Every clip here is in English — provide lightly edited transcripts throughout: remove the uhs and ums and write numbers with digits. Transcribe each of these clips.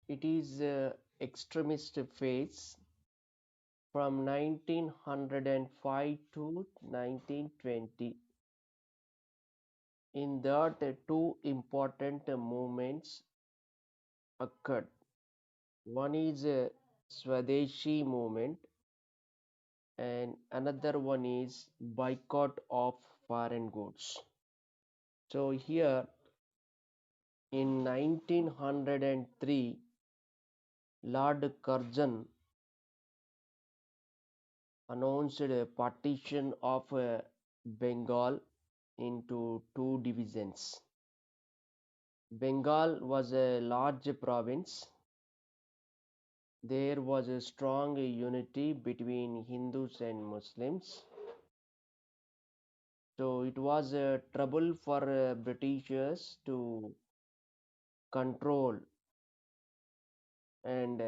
It is extremist phase from 1905 to 1920. In that, two important movements occurred. One is a Swadeshi movement and another one is boycott of foreign goods. So here in 1903, Lord Curzon announced a partition of Bengal into two divisions. Bengal was a large province. There was a strong unity between Hindus and Muslims. So it was a trouble for Britishers to control and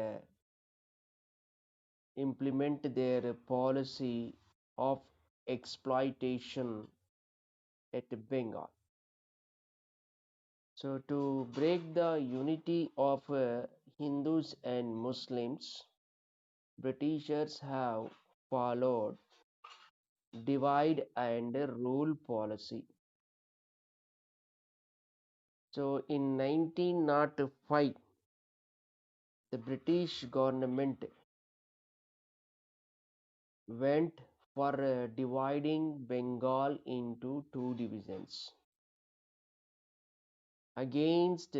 implement their policy of exploitation at Bengal. So to break the unity of Hindus and Muslims, Britishers have followed divide and rule policy. So in 1905, the British government went for dividing Bengal into two divisions. Against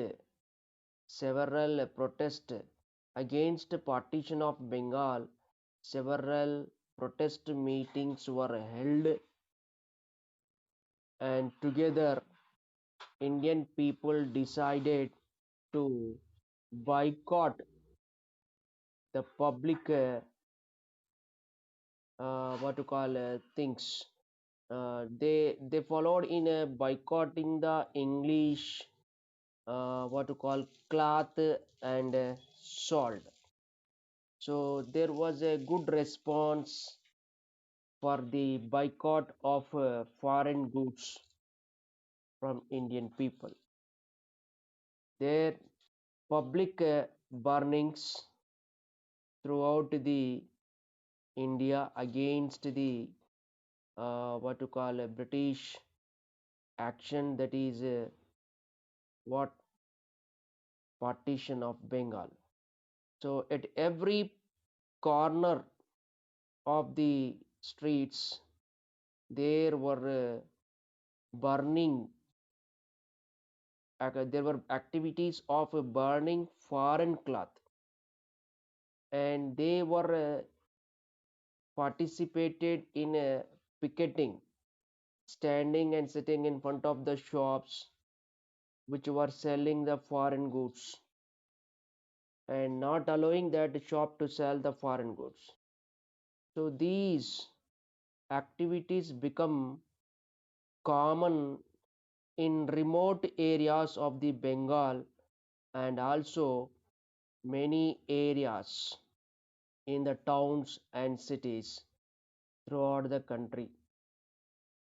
several protests against partition of Bengal, several protest meetings were held, and together Indian people decided to boycott the public what to call things. They followed in boycotting the English what to call cloth and salt. So there was a good response for the boycott of foreign goods from Indian people. Their public burnings throughout the India against the what to call a British action, that is what partition of Bengal. So at every corner of the streets there were burning there were activities of burning foreign cloth, and they were participated in picketing, standing and sitting in front of the shops which were selling the foreign goods and not allowing that shop to sell the foreign goods. So these activities become common in remote areas of the Bengal and also many areas in the towns and cities throughout the country.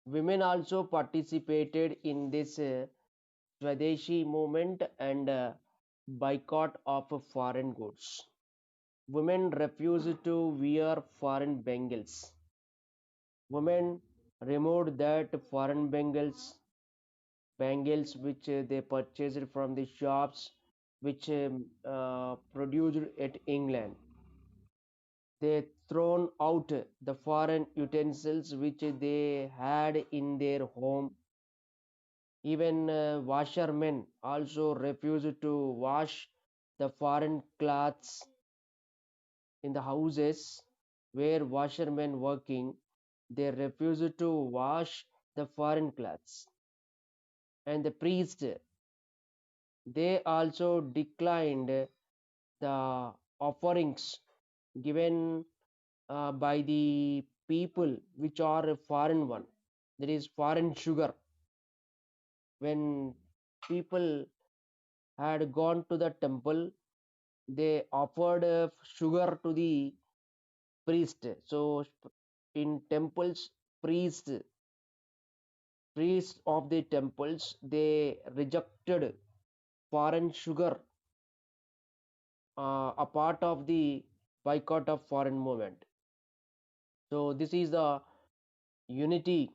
Women also participated in this Swadeshi movement and boycott of foreign goods. Women refused to wear foreign bangles. Women removed that foreign bangles which they purchased from the shops which produced at England. They thrown out the foreign utensils which they had in their home. Even washermen also refused to wash the foreign clothes in the houses where washermen working. They refused to wash the foreign clothes. And the priest, they also declined the offerings given by the people which are a foreign one, that is foreign sugar. When people had gone to the temple, they offered sugar to the priest. So in temples, priests of the temples, they rejected foreign sugar a part of the boycott of foreign movement. So this is the unity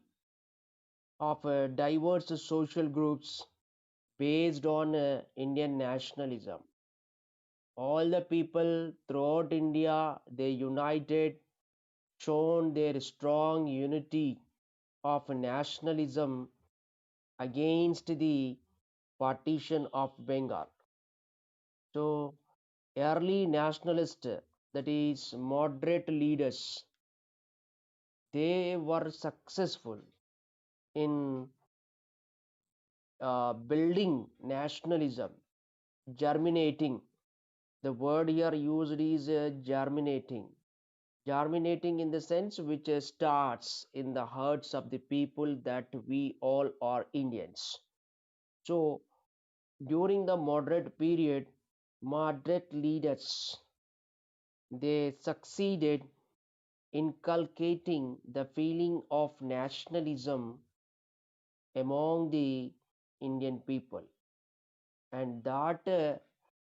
of diverse social groups based on Indian nationalism. All the people throughout India, they united, shown their strong unity of nationalism against the partition of Bengal. So early nationalist, that is moderate leaders, they were successful in building nationalism, germinating. The word here used is germinating. Germinating in the sense which starts in the hearts of the people that we all are Indians. So during the moderate period, moderate leaders, they succeeded inculcating the feeling of nationalism among the Indian people, and that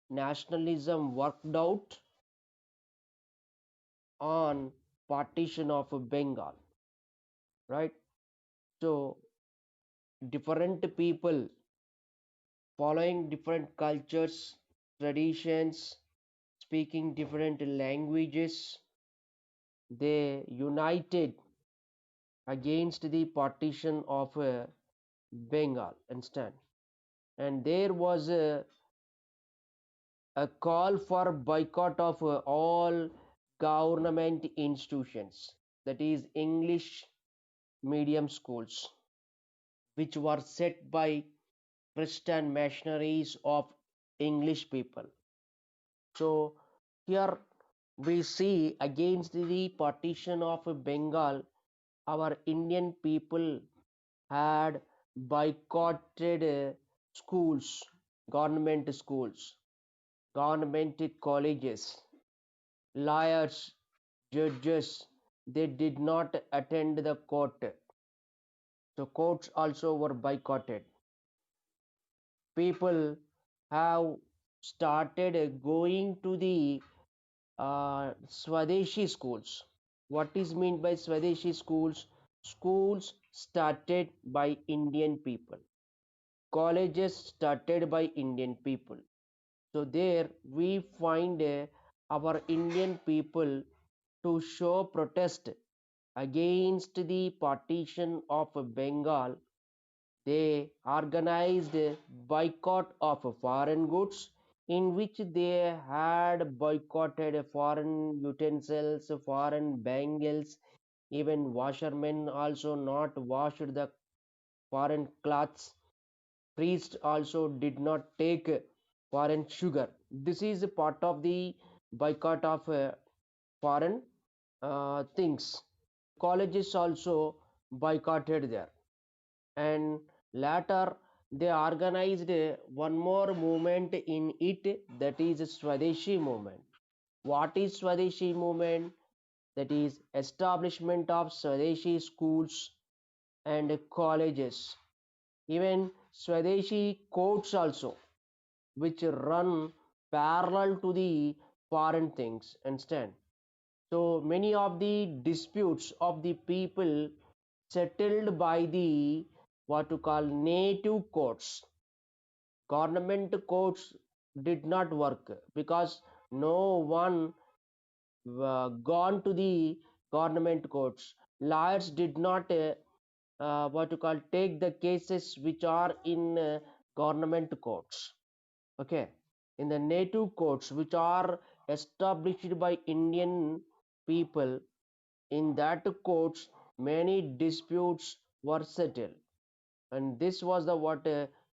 nationalism worked out on partition of Bengal, right? So different people following different cultures, traditions, speaking different languages, they united against the partition of Bengal instead. And there was a call for boycott of all government institutions, that is English medium schools, which were set by Christian missionaries of English people. So here we see against the partition of Bengal, our Indian people had boycotted schools, government schools, government colleges, lawyers, judges. They did not attend the court. So courts also were boycotted. People have started going to the Swadeshi schools. What is meant by Swadeshi schools? Schools started by Indian people. Colleges started by Indian people. So there we find our Indian people to show protest against the partition of Bengal. They organized a boycott of foreign goods, in which they had boycotted foreign utensils, foreign bangles, even washermen also not washed the foreign cloths. Priests also did not take foreign sugar. This is a part of the boycott of foreign things. Colleges also boycotted there, and later they organized one more movement in it, that is Swadeshi movement. What is Swadeshi movement? That is establishment of Swadeshi schools and colleges, even Swadeshi courts also, which run parallel to the foreign things instead. So many of the disputes of the people settled by the what to call native courts. Government courts did not work because no one gone to the government courts. Lawyers did not what to call take the cases which are in government courts. Okay, in the native courts which are established by Indian people, in that courts many disputes were settled, and this was the what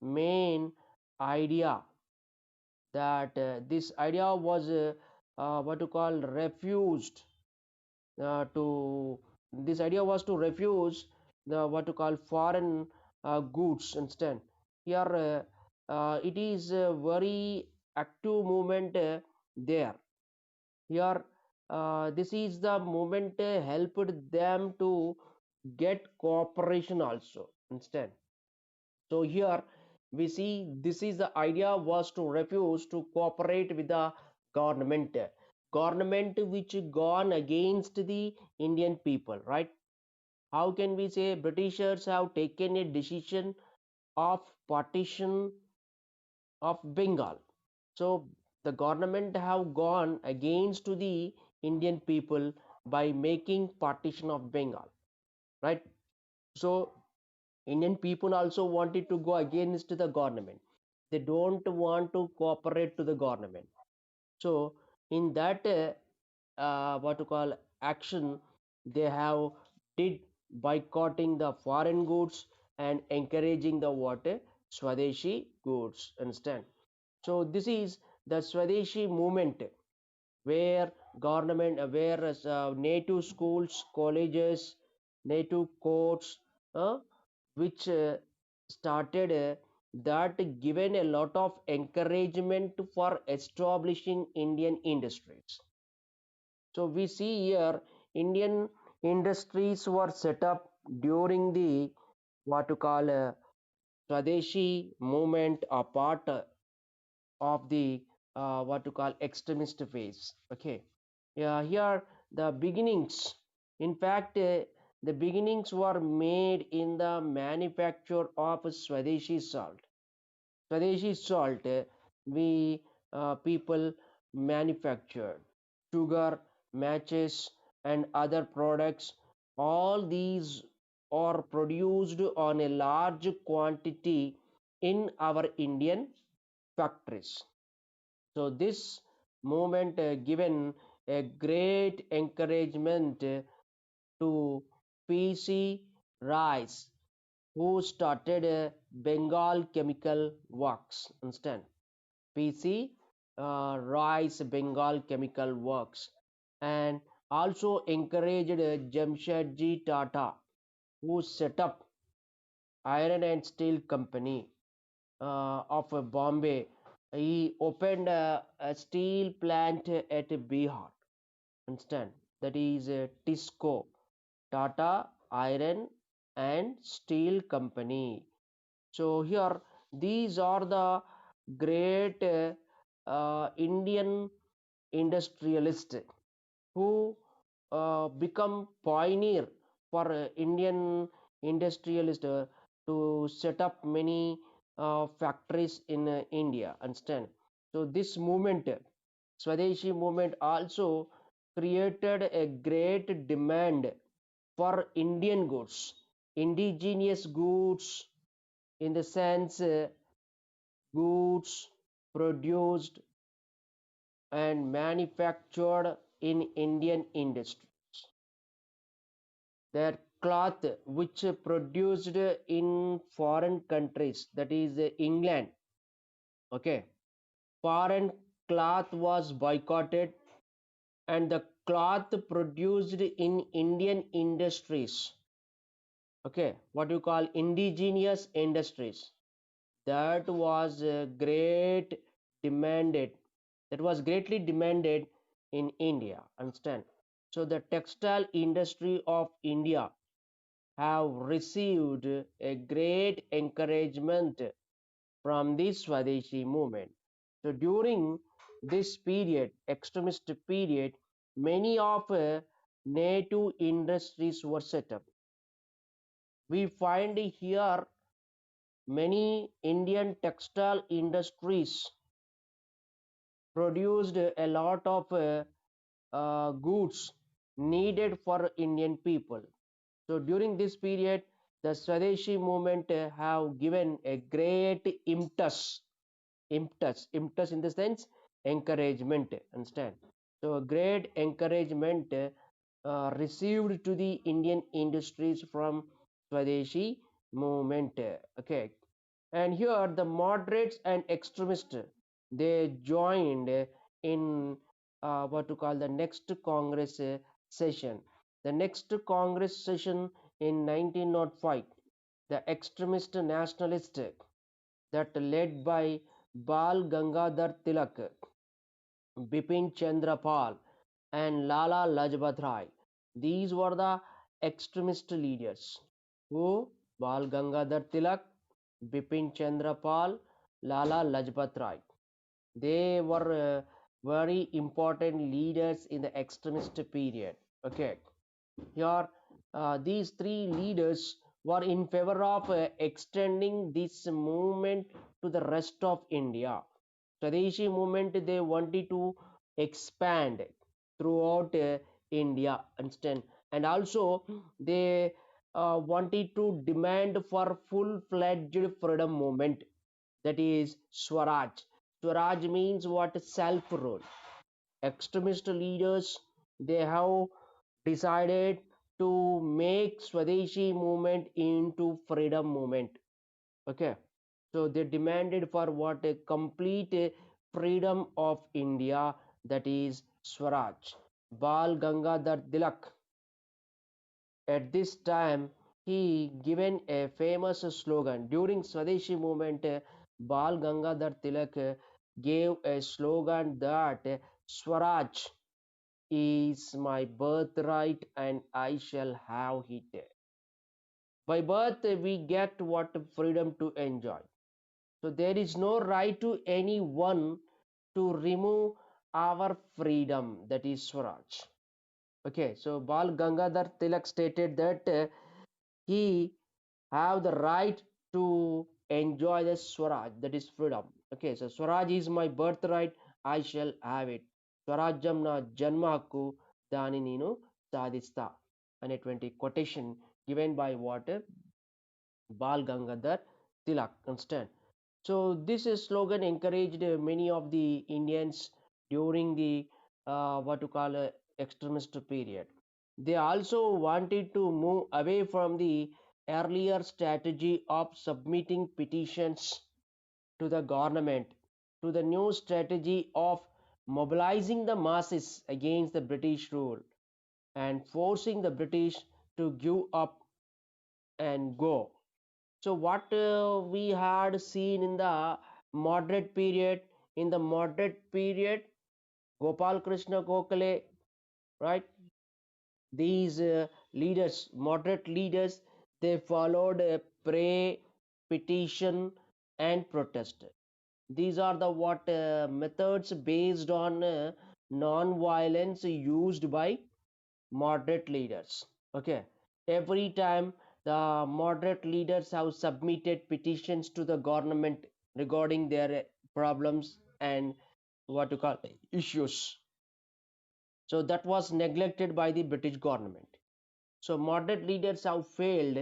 main idea, that this idea was what to call refused to this idea was to refuse the what to call foreign goods instead. Here it is a very active movement there. Here this is the movement helped them to get cooperation also instead. So here we see this is the idea was to refuse to cooperate with the government, government which gone against the Indian people, right? How can we say Britishers have taken a decision of partition of Bengal? So the government have gone against to the Indian people by making partition of Bengal, right? So Indian people also wanted to go against the government. They don't want to cooperate to the government. So in that what to call action, they have did boycotting the foreign goods and encouraging the what Swadeshi goods. Understand? So this is the Swadeshi movement, where government, where native schools, colleges, native courts, which started that given a lot of encouragement for establishing Indian industries. So we see here Indian industries were set up during the what to call Swadeshi movement, or part of the what to call extremist phase. Okay, yeah, here the beginnings. In fact, the beginnings were made in the manufacture of Swadeshi salt. Swadeshi salt, we people manufactured sugar, matches, and other products. All these are produced on a large quantity in our Indian factories. So this movement given a great encouragement to P.C. Rice, who started Bengal Chemical Works. Understand? P.C. Rice Bengal Chemical Works, and also encouraged Jamshedji Tata, who set up Iron and Steel Company of Bombay. He opened a steel plant at Bihar. Understand? That is Tisco, Tata Iron and Steel Company. So here these are the great Indian industrialists who become pioneer for Indian industrialist to set up many factories in India. Understand? So this movement, Swadeshi movement, also created a great demand for Indian goods, indigenous goods, in the sense goods produced and manufactured in Indian industry. Their cloth which produced in foreign countries, that is England. Okay, foreign cloth was boycotted, and the cloth produced in Indian industries, okay, what you call indigenous industries, that was great demanded, that was greatly demanded in India. Understand? So the textile industry of India have received a great encouragement from this Swadeshi movement. So during this period, extremist period, many of native industries were set up. We find here many Indian textile industries produced a lot of goods needed for Indian people. So during this period, the Swadeshi movement have given a great impetus in the sense encouragement. Understand? So great encouragement received to the Indian industries from Swadeshi movement. Okay, and here the moderates and extremists, they joined in what to call the next Congress session. The next Congress session in 1905, the extremist nationalist that led by Bal Gangadhar Tilak, Bipin Chandra Pal, and Lala Lajpat Rai. These were the extremist leaders. Who? Bal Gangadhar Tilak, Bipin Chandra Pal, Lala Lajpat Rai. They were very important leaders in the extremist period. Okay, here these three leaders were in favor of extending this movement to the rest of India. Swadeshi movement, they wanted to expand throughout India, understand, and also they wanted to demand for full-fledged freedom movement, that is Swaraj. Swaraj means what? Self-rule. Extremist leaders, they have decided to make Swadeshi movement into freedom movement. Okay, so they demanded for what? A complete freedom of India, that is Swaraj. Bal Gangadhar Tilak, at this time, he given a famous slogan during Swadeshi movement. Bal Gangadhar Tilak gave a slogan that Swaraj is my birthright and I shall have it. By birth, we get what? Freedom to enjoy. So there is no right to anyone to remove our freedom, that is Swaraj. Okay, so Bal Gangadhar Tilak stated that he have the right to enjoy the Swaraj, that is freedom. Okay, so Swaraj is my birthright, I shall have it. స్వరాజ్యం నా జన్మ హక్కు, దాని నేను సాధిస్తా అనేటువంటి quotation given by what? Bal Gangadhar Tilak. Understand? So this slogan encouraged many of the Indians during the what to call extremist period. They also wanted to move away from the earlier strategy of submitting petitions to the government to the new strategy of mobilizing the masses against the British rule and forcing the British to give up and go. So what we had seen in the moderate period, Gopal Krishna Gokhale, right? These leaders, moderate leaders, they followed pray, petition, and protest. These are the what methods based on non-violence used by moderate leaders. Okay, every time the moderate leaders have submitted petitions to the government regarding their problems and what to call issues, so that was neglected by the British government. So moderate leaders have failed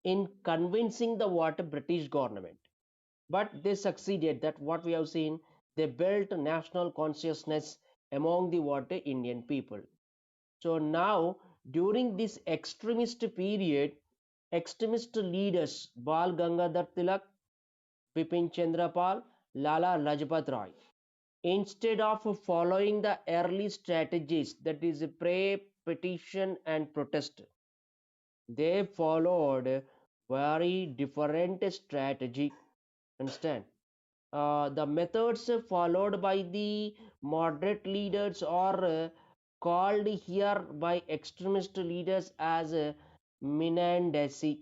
in convincing the what British government, but they succeeded. That what we have seen, they built national consciousness among the what Indian people. So now, during this extremist period, extremist leaders Bal Gangadhar Tilak, Bipin Chandra Pal, Lala Lajpat Rai, instead of following the early strategies, that is pray, petition, and protest, they followed very different strategy. Understand? The methods followed by the moderate leaders are called here by extremist leaders as Minandesi.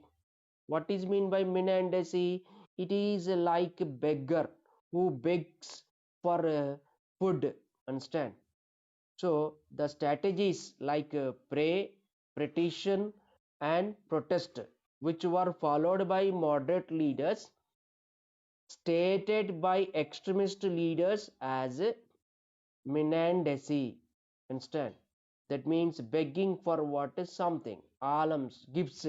What is mean by Minandesi? It is like a beggar who begs for food. Understand? So the strategies like pray, petition, and protest, which were followed by moderate leaders, stated by extremist leaders as Minandesi. Understand? That means begging for what is something, alms, gifts.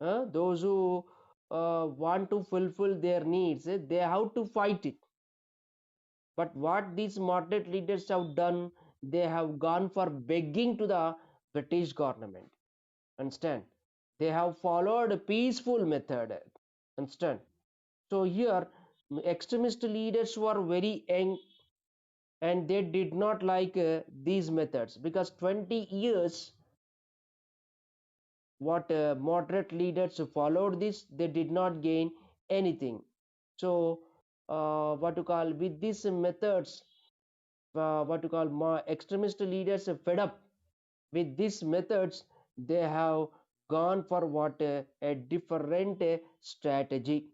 Those who want to fulfill their needs, they have to fight it. But what these moderate leaders have done, they have gone for begging to the British government. Understand? They have followed a peaceful method. Understand? So here, extremist leaders were very young and they did not like these methods, because 20 years what moderate leaders who followed this, they did not gain anything. So what to call with these methods, what to call extremist leaders fed up with these methods, they have gone for what a different strategy,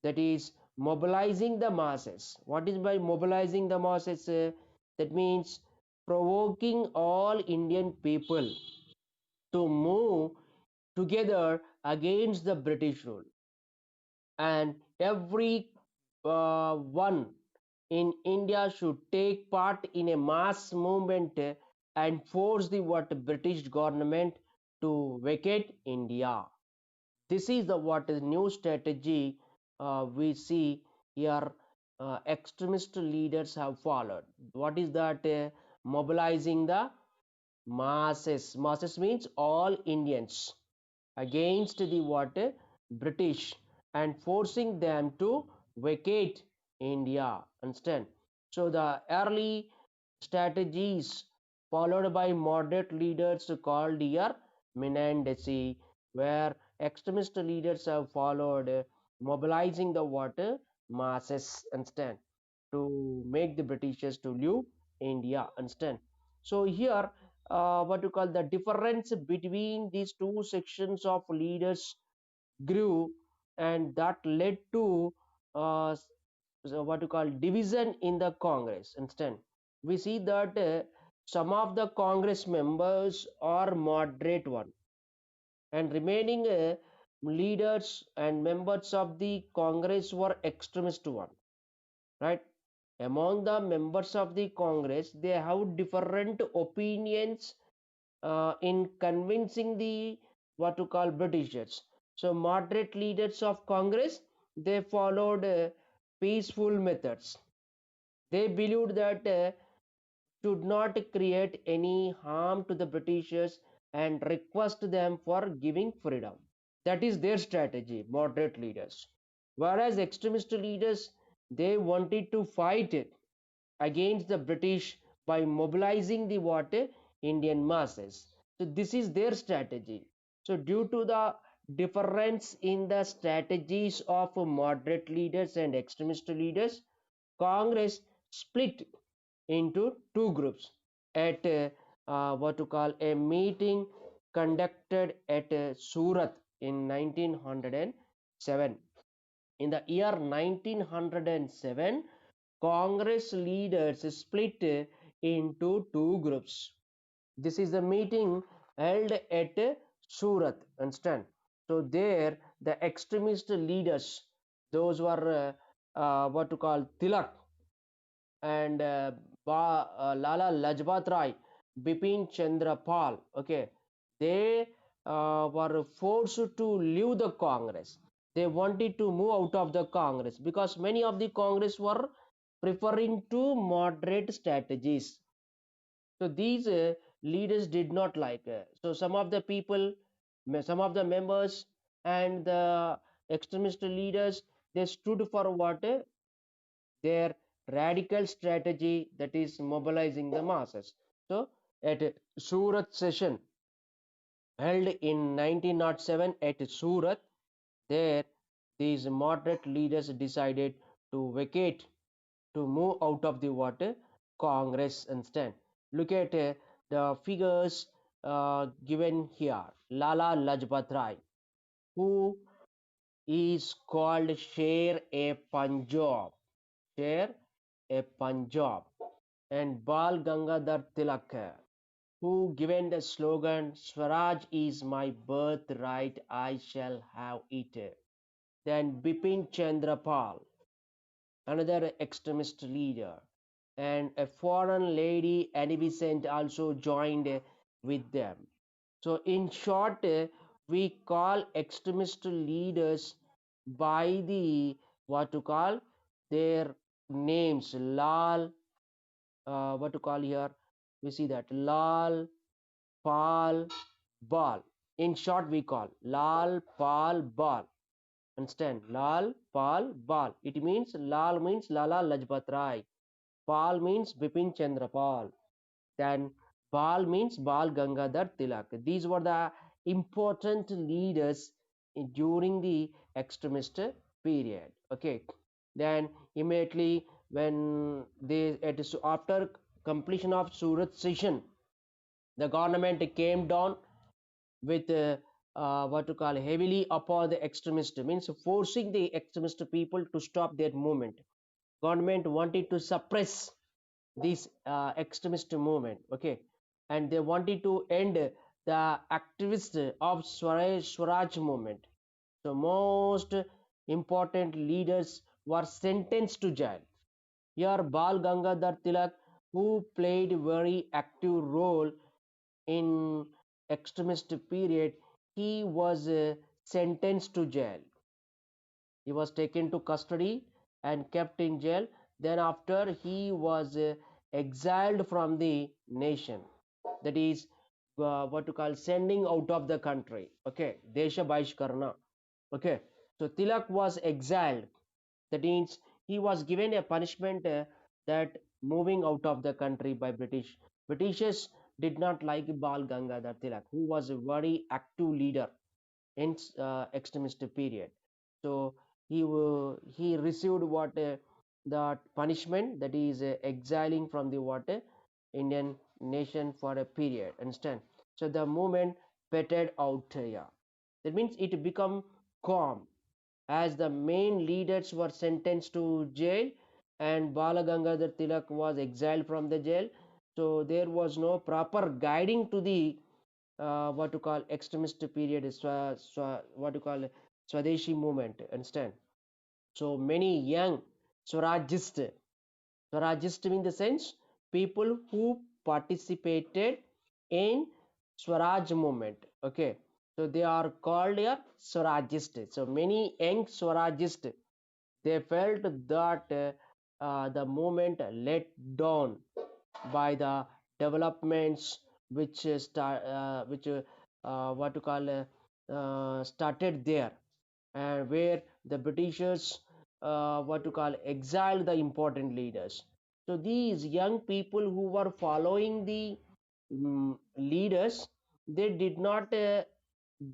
that is mobilizing the masses. What is by mobilizing the masses? That means provoking all Indian people to move together against the British rule, and every one in India should take part in a mass movement and force the what British government to vacate India. This is the what is new strategy we see here. Extremist leaders have followed. What is that? Mobilizing the masses. Masses means all Indians against the what British, and forcing them to vacate India. Understand? So the early strategies followed by moderate leaders called here Menandesi, where extremist leaders have followed mobilizing the what masses. Understand? To make the Britishers to leave India. Understand? So here, what you call the difference between these two sections of leaders grew, and that led to uh, so what you call division in the Congress. Understand? We see that some of the Congress members are moderate one, and remaining leaders and members of the Congress were extremist one, right? Among the members of the Congress, they have different opinions in convincing the what to call Britishers. So moderate leaders of Congress, they followed peaceful methods. They believed that should not create any harm to the Britishers and request them for giving freedom. That is their strategy, moderate leaders. Whereas extremist leaders, they wanted to fight it against the British by mobilizing the what Indian masses. So this is their strategy. So due to the difference in the strategies of moderate leaders and extremist leaders, Congress split into two groups at what to call a meeting conducted at Surat in 1907. In the year 1907, Congress leaders split into two groups. This is the meeting held at Surat. Understand? So there, the extremist leaders, those were what to call Tilak and Lala Lajpat Rai, Bipin Chandra Pal. Okay, they were forced to leave the Congress. They wanted to move out of the Congress because many of the Congress were preferring to moderate strategies. So these leaders did not like. So some of the people, some of the members, and the extremist leaders, they stood for what their radical strategy, that is mobilizing the masses. So at Surat session held in 1907 at Surat, there these moderate leaders decided to vacate, to move out of the water Congress and stand. Look at the figures given here. Lala Lajpat Rai, who is called Sher-e-Punjab, Sher-e-Punjab, and Bal Gangadhar Tilak, who given the slogan Swaraj is my birthright, I shall have it. Then Bipin Chandra Pal, another extremist leader, and a foreign lady, Annie Besant, also joined with them. So, in short, we call extremist leaders by the what to call their names. Lal, what to call here? We see that Lal, Pal, Bal. In short, we call Lal, Pal, Bal. Understand? Lal, Pal, Bal. It means Lal means Lala Lajpat Rai. Pal means Bipin Chandra Pal. Then Bal means Bal Gangadhar Tilak. These were the important leaders during the extremist period. Okay. Then immediately when they after completion of Surat session, the government came down with what to call heavily upon the extremist, means forcing the extremist people to stop their movement. Government wanted to suppress this extremist movement. Okay, and they wanted to end the activists of Swaraj movement. So most important leaders were sentenced to jail. Here Bal Gangadhar Tilak, who played very active role in extremist period, he was sentenced to jail. He was taken to custody and kept in jail. Then after he was exiled from the nation. That is what to call sending out of the country. Okay, Desha Baishkarna. Okay, so Tilak was exiled. That means he was given a punishment that moving out of the country by British. Britishers did not like Bal Gangadhar Tilak, who was a very active leader in extremist period. So he received what the punishment, that is exiling from the what Indian nation for a period. Understand? So the movement petted out here. That means it become calm as the main leaders were sentenced to jail and Balagangadhar Tilak was exiled from the jail. So there was no proper guiding to the what to call extremist period, what to call Swadeshi movement. Understand? So many young Swarajist, Swarajist in the sense people who participated in Swaraj movement. Okay, so they are called a Swarajist. So many young Swarajist, they felt that the movement let down by the developments which what to call started there, and where the Britishers what to call exiled the important leaders. So these young people who were following the leaders, they did not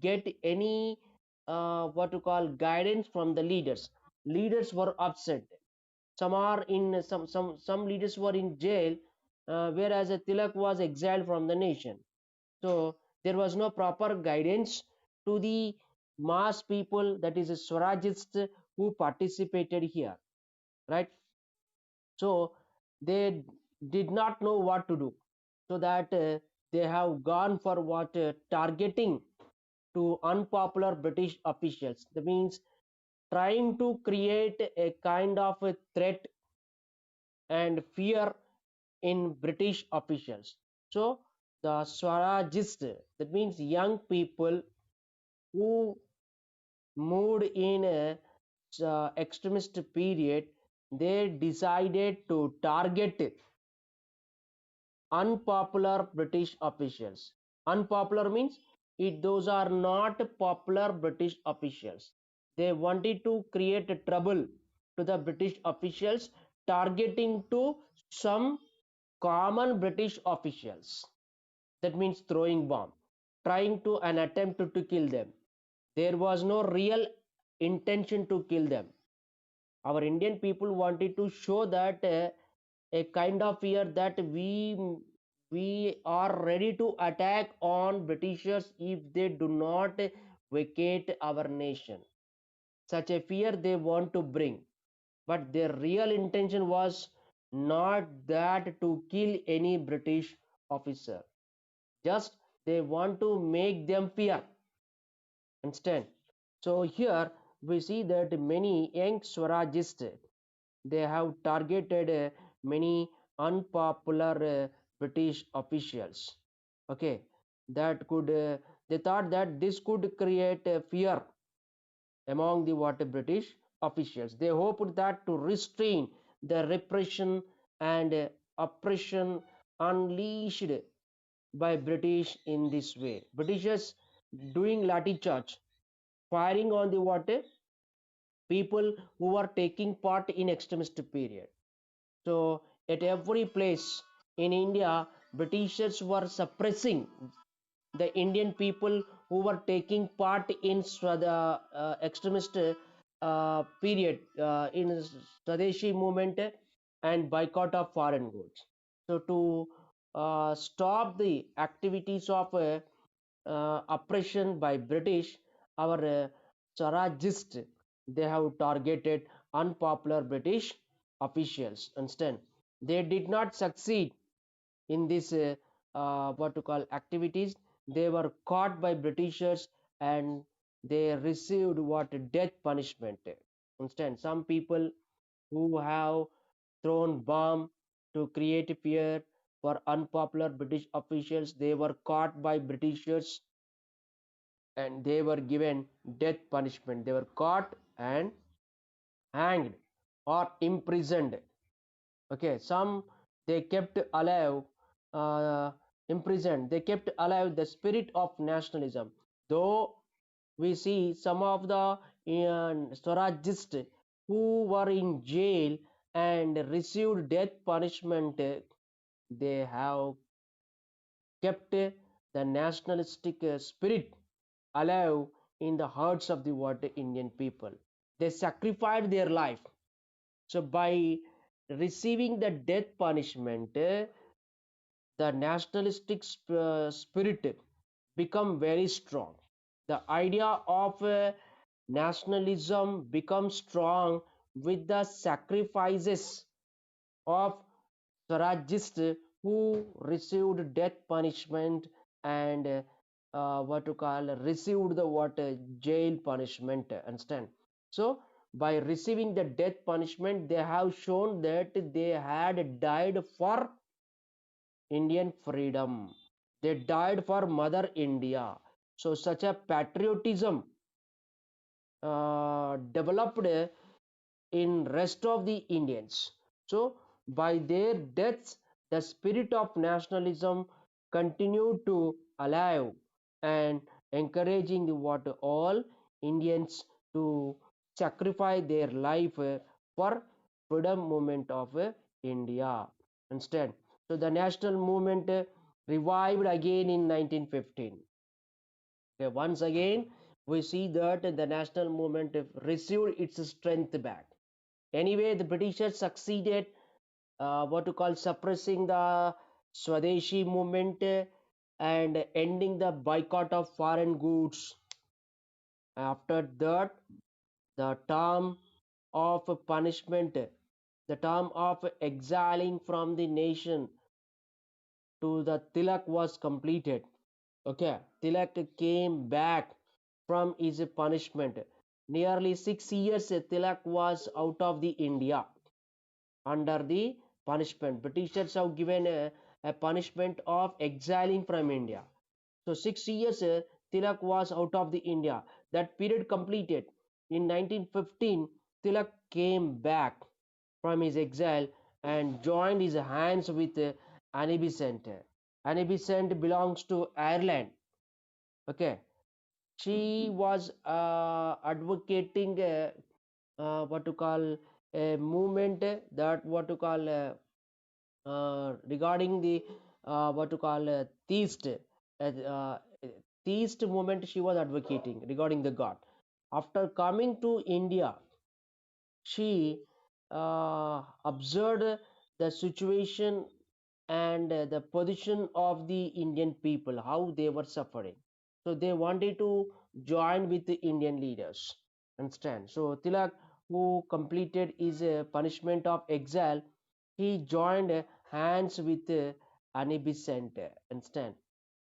get any what to call guidance from the leaders. Leaders were upset. Some are in some leaders were in jail, whereas Tilak was exiled from the nation. So there was no proper guidance to the mass people, that is Swarajists, who participated here, right? So they did not know what to do. So that they have gone for what targeting to unpopular British officials. That means trying to create a kind of a threat and fear in British officials. So the Swarajists, that means young people who moved in a extremist period, they decided to target unpopular British officials. Unpopular means those are not popular British officials. They wanted to create trouble to the British officials, targeting to some common British officials. That means throwing bomb, trying to an attempt to kill them. There was no real intention to kill them. Our Indian people wanted to show that a kind of fear that we are ready to attack on Britishers if they do not vacate our nation. Such a fear they want to bring, but their real intention was not that to kill any British officer. Just they want to make them fear. Understand? So here we see that many young Swarajists, they have targeted many unpopular British officials. Okay, that could they thought that this could create fear among the what British officials. They hoped that to restrain the repression and oppression unleashed by British in this way. Britishers doing lathi charge, firing on the what people who are taking part in extremist period. So at every place in India, Britishers were suppressing the Indian people who were taking part in the extremist period in Swadeshi movement and boycott of foreign goods. So to stop the activities of oppression by British, our Swarajist, they have targeted unpopular British officials. Understand? They did not succeed in this what to call activities. They were caught by Britishers and they received what death punishment. Understand? Some people who have thrown bomb to create fear for unpopular British officials, they were caught by Britishers and they were given death punishment. They were caught and hanged or imprisoned. Okay, some they kept alive, uh, imprisoned. They kept alive the spirit of nationalism. Though we see some of the Swarajists who were in jail and received death punishment, they have kept the nationalistic spirit alive in the hearts of the what Indian people. They sacrificed their life. So by receiving the death punishment, the nationalistic spirit become very strong. The idea of nationalism becomes strong with the sacrifices of Swarajists who received death punishment and what to call received the what jail punishment. Understand? So by receiving the death punishment, they have shown that they had died for Indian freedom. They died for Mother India. So such a patriotism developed in rest of the Indians. So by their deaths, the spirit of nationalism continued to alive and encouraging what all Indians to sacrifice their life for freedom movement of India. Understand? So the national movement revived again in 1915. Okay, once again, we see that the national movement received its strength back. Anyway, the Britishers succeeded what to call suppressing the Swadeshi movement and ending the boycott of foreign goods. After that, the term of punishment, the term of exiling from the nation to the Tilak was completed. Okay, Tilak came back from his punishment. Nearly 6 years, Tilak was out of the India under the punishment. Britishers have given a punishment of exiling from India. So 6 years, Tilak was out of the India. That period completed. In 1915, Tilak came back from his exile and joined his hands with Annie Besant. Annie Besant belongs to Ireland. Okay, she was advocating what to call a movement that what to call regarding the what to call theist movement. She was advocating regarding the god. After coming to India, she observed the situation and the position of the Indian people, how they were suffering. So they wanted to join with the Indian leaders. Understand? So Tilak, who completed his punishment of exile, he joined hands with Annie Besant. Understand?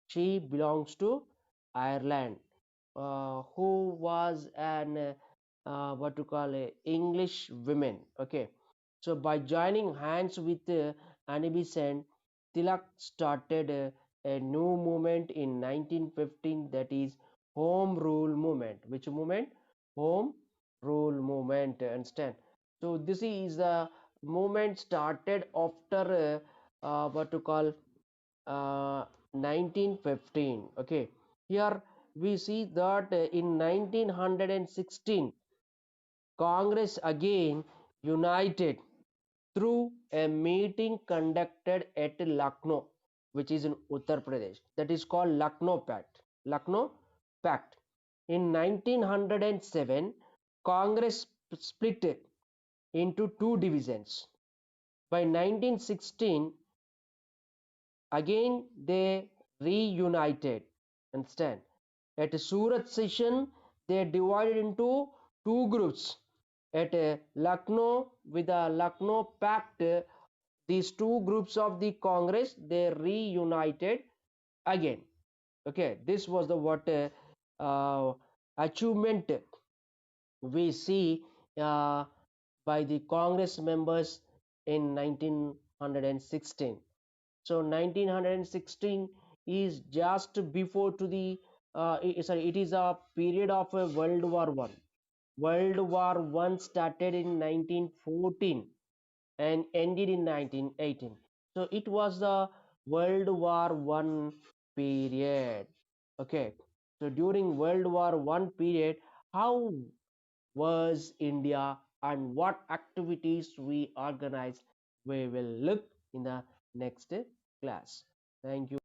She belongs to Ireland, who was an what to call a English women. Okay, so by joining hands with Annie Besant, Tilak started a new movement in 1915, that is Home Rule Movement. Which movement? Home Rule Movement. Understand? So this is the movement started after what to call 1915. Okay, here we see that in 1916 Congress again united through a meeting conducted at Lucknow, which is in Uttar Pradesh. That is called Lucknow Pact. Lucknow Pact. In 1907, Congress split into two divisions. By 1916, again they reunited. Understand? At Surat session, they divided into two groups. At Lucknow, with the Lucknow Pact, these two groups of the Congress, they reunited again. Okay, this was the what achievement we see uh, by the Congress members in 1916. So 1916 is just before to the sorry, it is a period of a World War One. World War One started in 1914 and ended in 1918. So it was the World War One period. Okay. So during World War One period, how was India and what activities we organized? We will look in the next class. Thank you.